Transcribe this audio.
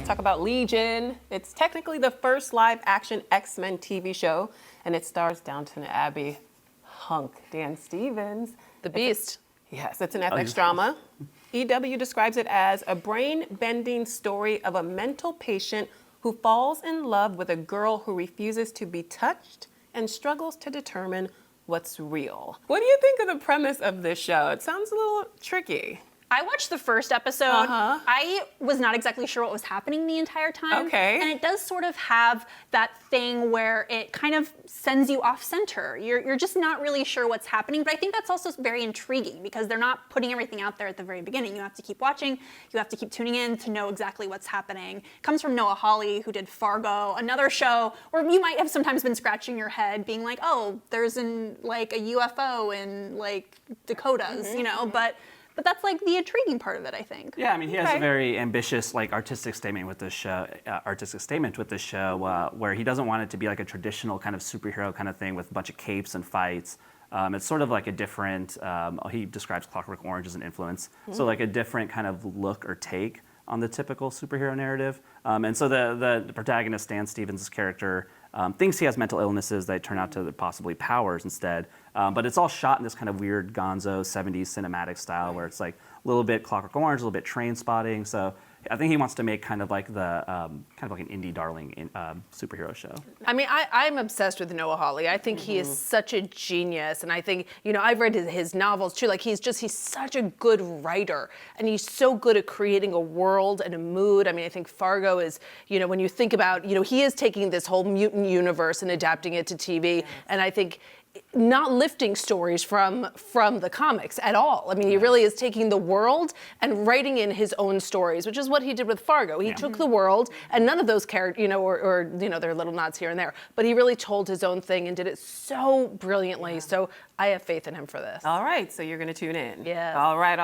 Talk about Legion. It's technically the first live-action X-Men TV show, and it stars Downton Abbey hunk Dan Stevens. The Beast. Yes, it's an FX drama. EW describes it as a brain-bending story of a mental patient who falls in love with a girl who refuses to be touched and struggles to determine what's real. What do you think of the premise of this show? It sounds a little tricky. I watched the first episode. I was not exactly sure what was happening the entire time. Okay. And it does sort of have that thing where it kind of sends you off center. You're just not really sure what's happening, but I think that's also very intriguing because they're not putting everything out there at the very beginning. You have to keep watching, you have to keep tuning in to know exactly what's happening. It comes from Noah Hawley, who did Fargo, another show where you might have sometimes been scratching your head being like, oh, there's a UFO in like Dakotas, you know, but that's like the intriguing part of it, I think. Yeah, I mean, he has a very ambitious, like, artistic statement with this show. Where he doesn't want it to be like a traditional kind of superhero kind of thing with a bunch of capes and fights. It's sort of like a different. He describes Clockwork Orange as an influence, so like a different kind of look or take on the typical superhero narrative. And so the protagonist, Dan Stevens' character, thinks he has mental illnesses that turn out to possibly powers instead. But it's all shot in this kind of weird gonzo 70s cinematic style where it's like a little bit Clockwork Orange, a little bit Train Spotting. So I think he wants to make kind of like the kind of like an indie darling superhero show. I mean, I'm obsessed with Noah Hawley. I think he is such a genius, and I think, you know, I've read his novels too. Like he's such a good writer, and he's so good at creating a world and a mood. I mean, I think Fargo is, you know, when you think about, you know, he is taking this whole mutant universe and adapting it to TV, and I think not lifting stories from the comics at all. I mean, he really is taking the world and writing in his own stories, which is what he did with Fargo. He took the world, and none of those characters, you know, or you know, there are little nods here and there, but he really told his own thing and did it so brilliantly. So I have faith in him for this. All right, so you're gonna tune in. Yeah. All right.